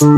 What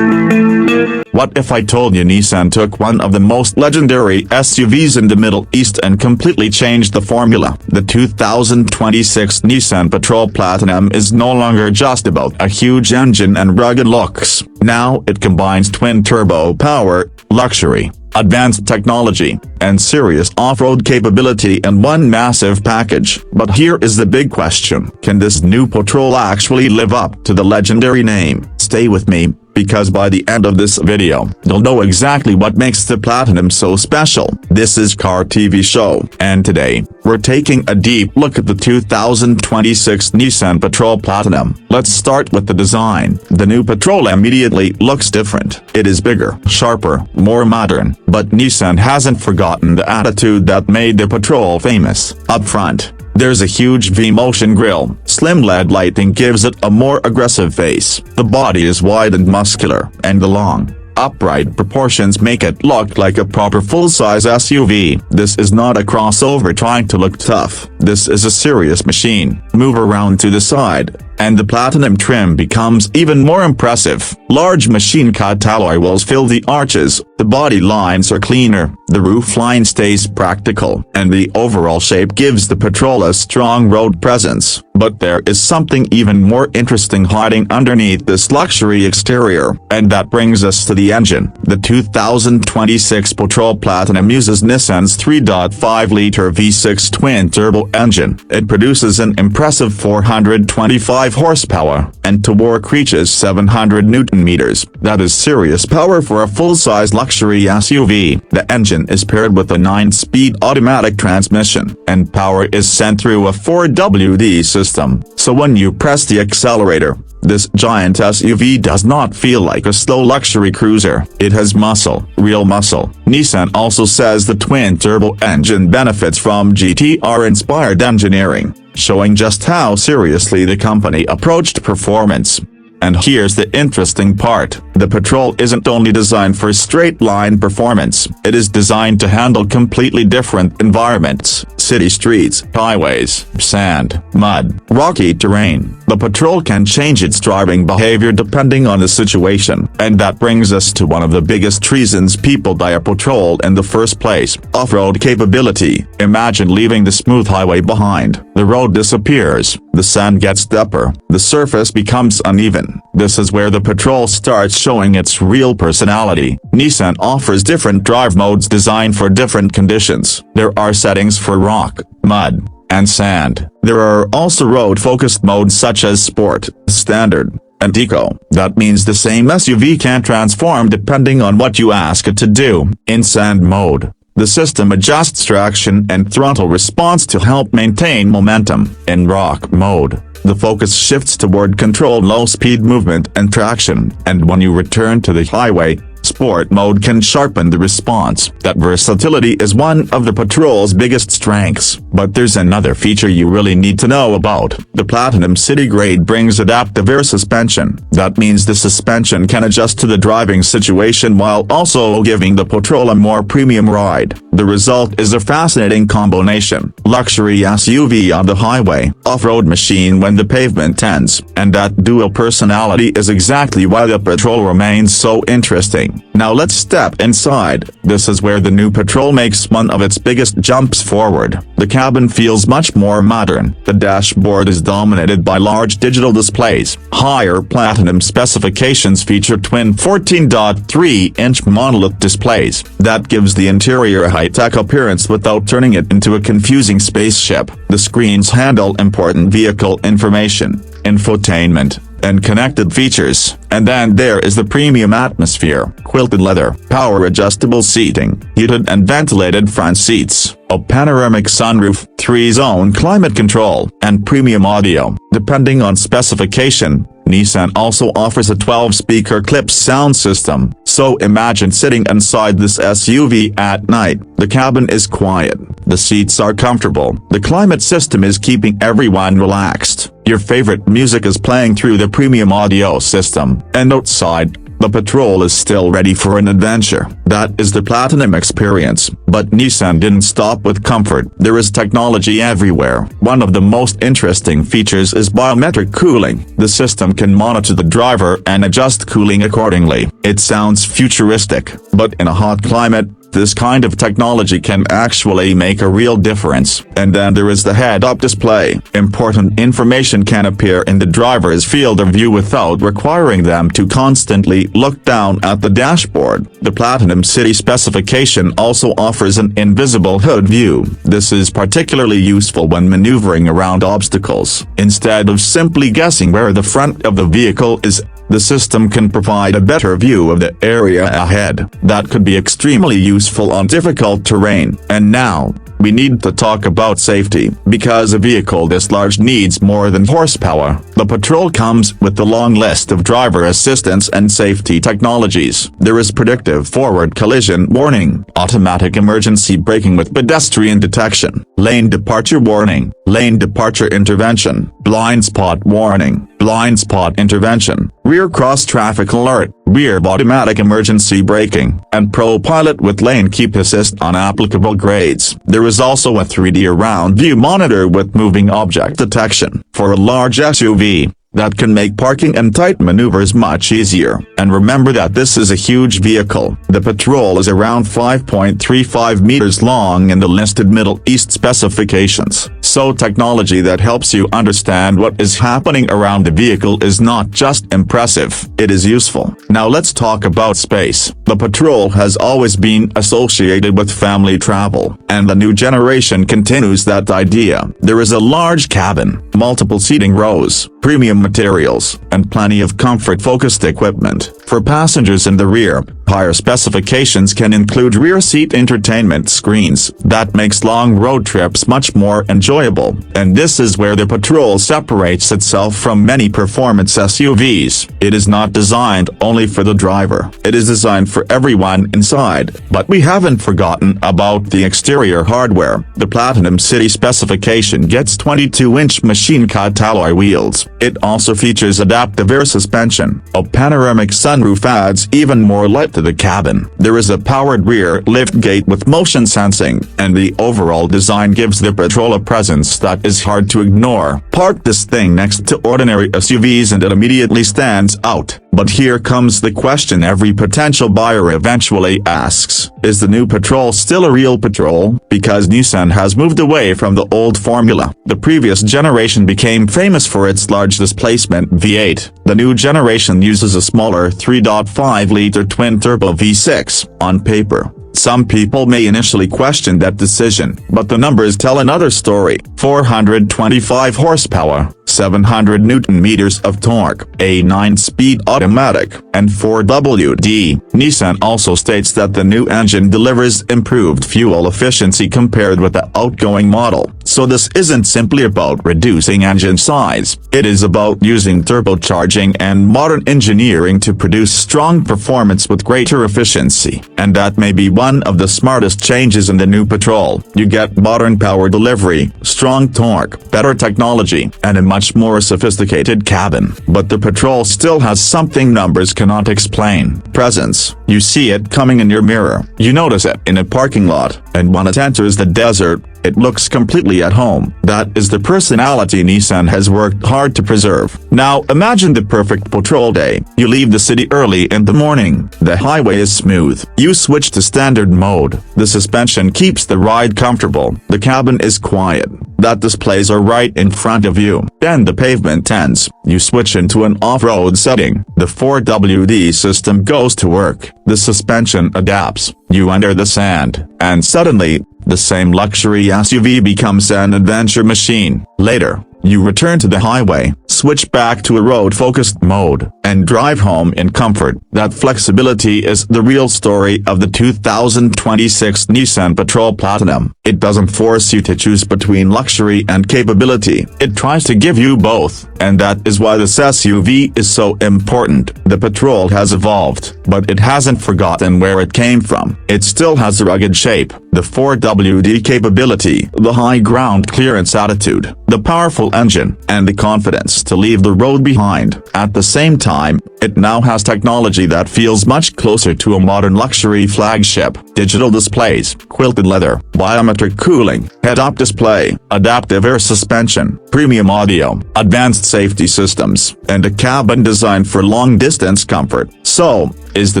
if I told you Nissan took one of the most legendary SUVs in the Middle East and completely changed the formula? The 2026 Nissan Patrol Platinum is no longer just about a huge engine and rugged looks. Now it combines twin-turbo power, luxury, advanced technology, and serious off-road capability in one massive package. But here is the big question: can this new Patrol actually live up to the legendary name? Stay with me, because by the end of this video, you'll know exactly what makes the Platinum so special. This is Car TV Show, and today, we're taking a deep look at the 2026 Nissan Patrol Platinum. Let's start with the design. The new Patrol immediately looks different. It is bigger, sharper, more modern, but Nissan hasn't forgotten the attitude that made the Patrol famous. Up front, there's a huge V-motion grille. Slim LED lighting gives it a more aggressive face. The body is wide and muscular, and the long, upright proportions make it look like a proper full-size SUV. This is not a crossover trying to look tough. This is a serious machine. Move around to the side, and the Platinum trim becomes even more impressive. Large machine-cut alloy wheels fill the arches, the body lines are cleaner, the roofline stays practical, and the overall shape gives the Patrol a strong road presence. But there is something even more interesting hiding underneath this luxury exterior, and that brings us to the engine. The 2026 Patrol Platinum uses Nissan's 3.5-liter V6 twin-turbo engine. It produces an impressive 425 horsepower, and torque reaches 700 Newton-meters. That is serious power for a full-size luxury SUV. The engine is paired with a 9-speed automatic transmission, and power is sent through a 4WD system. So when you press the accelerator, this giant SUV does not feel like a slow luxury cruiser. It has muscle, real muscle. Nissan also says the twin-turbo engine benefits from GTR-inspired engineering, showing just how seriously the company approached performance. And here's the interesting part: the Patrol isn't only designed for straight-line performance, it is designed to handle completely different environments: city streets, highways, sand, mud, rocky terrain. The Patrol can change its driving behavior depending on the situation, and that brings us to one of the biggest reasons people buy a Patrol in the first place: off-road capability. Imagine leaving the smooth highway behind. The road disappears, the sand gets deeper, the surface becomes uneven. This is where the Patrol starts showing its real personality. Nissan offers different drive modes designed for different conditions. There are settings for rock, mud, and sand. There are also road-focused modes such as Sport, Standard, and Eco. That means the same SUV can transform depending on what you ask it to do. In sand mode, the system adjusts traction and throttle response to help maintain momentum. In rock mode, the focus shifts toward controlled low-speed movement and traction, and when you return to the highway, Sport mode can sharpen the response. That versatility is one of the Patrol's biggest strengths. But there's another feature you really need to know about. The Platinum City Grade brings adaptive air suspension. That means the suspension can adjust to the driving situation while also giving the Patrol a more premium ride. The result is a fascinating combination: luxury SUV on the highway, off-road machine when the pavement ends. And that dual personality is exactly why the Patrol remains so interesting. Now let's step inside. This is where the new Patrol makes one of its biggest jumps forward. The cabin feels much more modern. The dashboard is dominated by large digital displays. Higher Platinum specifications feature twin 14.3-inch monolith displays. That gives the interior a high-tech appearance without turning it into a confusing spaceship. The screens handle important vehicle information, infotainment, and connected features. And then there is the premium atmosphere: quilted leather, power-adjustable seating, heated and ventilated front seats, a panoramic sunroof, 3-zone climate control, and premium audio. Depending on specification, Nissan also offers a 12-speaker Clips sound system. So imagine sitting inside this SUV at night. The cabin is quiet, the seats are comfortable, the climate system is keeping everyone relaxed. Your favorite music is playing through the premium audio system. And outside, the Patrol is still ready for an adventure. That is the Platinum experience. But Nissan didn't stop with comfort. There is technology everywhere. One of the most interesting features is biometric cooling. The system can monitor the driver and adjust cooling accordingly. It sounds futuristic, but in a hot climate, this kind of technology can actually make a real difference. And then there is the head-up display. Important information can appear in the driver's field of view without requiring them to constantly look down at the dashboard. The Platinum City specification also offers an invisible hood view. This is particularly useful when maneuvering around obstacles. Instead of simply guessing where the front of the vehicle is, the system can provide a better view of the area ahead. That could be extremely useful on difficult terrain. And now, we need to talk about safety, because a vehicle this large needs more than horsepower. The Patrol comes with a long list of driver assistance and safety technologies. There is predictive forward collision warning, automatic emergency braking with pedestrian detection, lane departure warning, lane departure intervention, blind spot warning, blind spot intervention, rear cross traffic alert, rear automatic emergency braking, and Pro Pilot with lane keep assist on applicable grades. There is also a 3D around view monitor with moving object detection. For a large SUV, that can make parking and tight maneuvers much easier. And remember that this is a huge vehicle. The Patrol is around 5.35 meters long in the listed Middle East specifications. So technology that helps you understand what is happening around the vehicle is not just impressive, it is useful. Now let's talk about space. The Patrol has always been associated with family travel, and the new generation continues that idea. There is a large cabin, multiple seating rows, premium materials, and plenty of comfort-focused equipment. For passengers in the rear, higher specifications can include rear seat entertainment screens. That makes long road trips much more enjoyable. And this is where the Patrol separates itself from many performance SUVs. It is not designed only for the driver. It is designed for everyone inside. But we haven't forgotten about the exterior hardware. The Platinum City specification gets 22-inch machine-cut alloy wheels. It also features adaptive air suspension. A panoramic sunroof adds even more light to the cabin. There is a powered rear liftgate with motion sensing, and the overall design gives the Patrol a presence that is hard to ignore. Park this thing next to ordinary SUVs and it immediately stands out. But here comes the question every potential buyer eventually asks. Is the new Patrol still a real Patrol? Because Nissan has moved away from the old formula. The previous generation became famous for its large displacement V8. The new generation uses a smaller 3.5-liter twin-turbo V6. On paper, some people may initially question that decision, but the numbers tell another story. 425 horsepower, 700 Newton-meters of torque, a 9-speed automatic, and 4WD. Nissan also states that the new engine delivers improved fuel efficiency compared with the outgoing model. So this isn't simply about reducing engine size. It is about using turbocharging and modern engineering to produce strong performance with greater efficiency. And that may be one of the smartest changes in the new Patrol. You get modern power delivery, strong torque, better technology, and a much more sophisticated cabin. But the Patrol still has something numbers cannot explain. Presence. You see it coming in your mirror. You notice it in a parking lot. And when it enters the desert, it looks completely at home. That is the personality Nissan has worked hard to preserve. Now imagine the perfect Patrol day. You leave the city early in the morning. The highway is smooth. You switch to standard mode. The suspension keeps the ride comfortable. The cabin is quiet. That displays are right in front of you. Then the pavement ends. You switch into an off-road setting. The 4WD system goes to work. The suspension adapts. You enter the sand, and suddenly, the same luxury SUV becomes an adventure machine. Later, you return to the highway, switch back to a road-focused mode, and drive home in comfort. That flexibility is the real story of the 2026 Nissan Patrol Platinum. It doesn't force you to choose between luxury and capability. It tries to give you both, and that is why this SUV is so important. The Patrol has evolved, but it hasn't forgotten where it came from. It still has the rugged shape, the 4WD capability, the high ground clearance attitude, the powerful engine, and the confidence to leave the road behind. At the same time, it now has technology that feels much closer to a modern luxury flagship. Digital displays, quilted leather, biometric cooling, head-up display, adaptive air suspension, premium audio, advanced safety systems, and a cabin designed for long-distance comfort. So, is the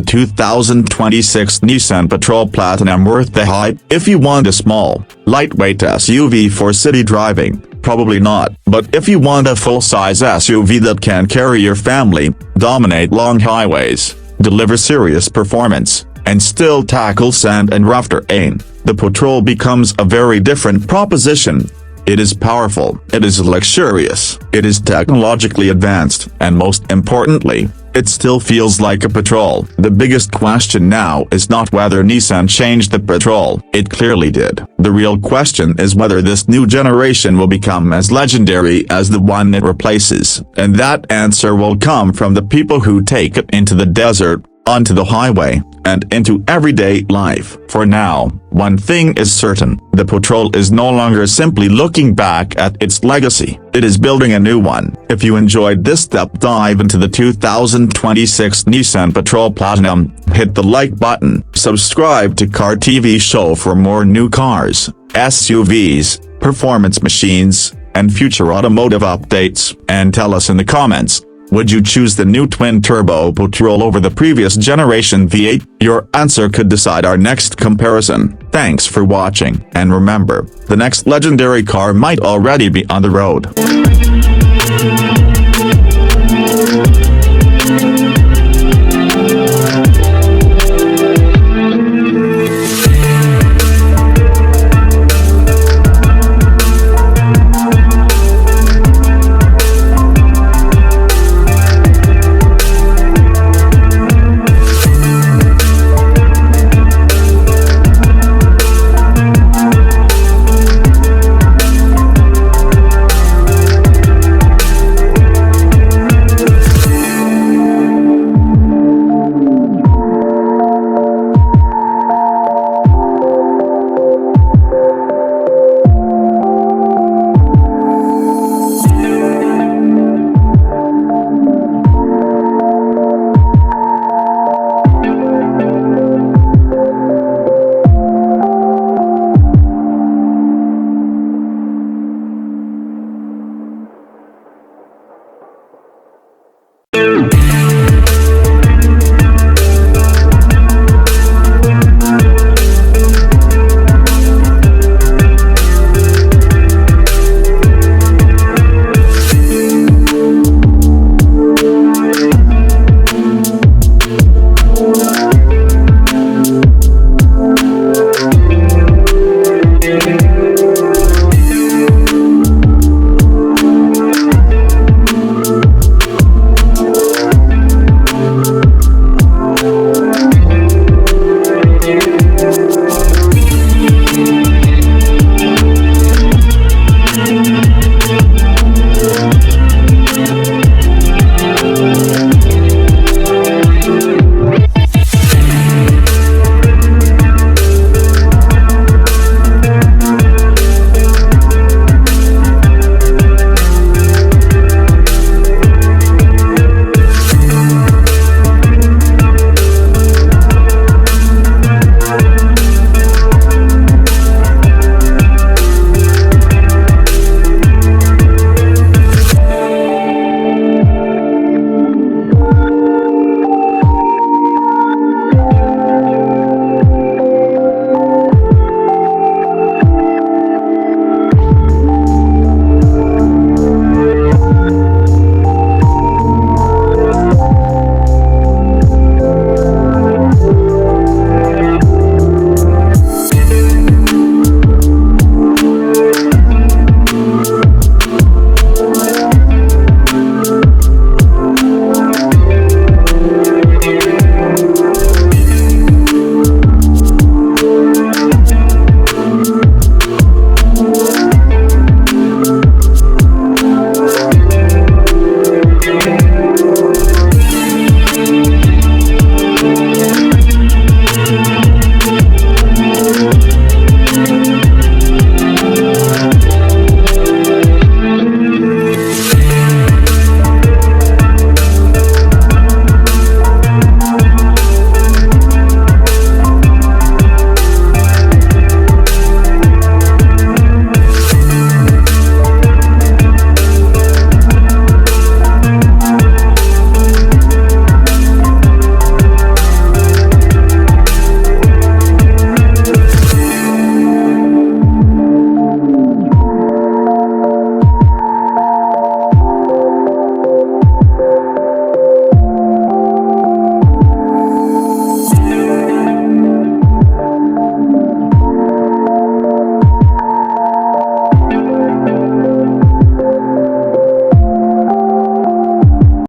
2026 Nissan Patrol Platinum worth the hype? If you want a small, lightweight SUV for city driving, probably not. But if you want a full-size SUV that can carry your family, dominate long highways, deliver serious performance, and still tackle sand and rough terrain, the Patrol becomes a very different proposition. It is powerful, it is luxurious, it is technologically advanced, and most importantly, it still feels like a Patrol. The biggest question now is not whether Nissan changed the Patrol. It clearly did. The real question is whether this new generation will become as legendary as the one it replaces. And that answer will come from the people who take it into the desert, onto the highway, and into everyday life. For now, one thing is certain: the Patrol is no longer simply looking back at its legacy, it is building a new one. If you enjoyed this deep dive into the 2026 Nissan Patrol Platinum, hit the like button, subscribe to Car TV Show for more new cars, SUVs, performance machines, and future automotive updates, and tell us in the comments, would you choose the new twin-turbo Patrol over the previous generation V8? Your answer could decide our next comparison. Thanks for watching, and remember, the next legendary car might already be on the road.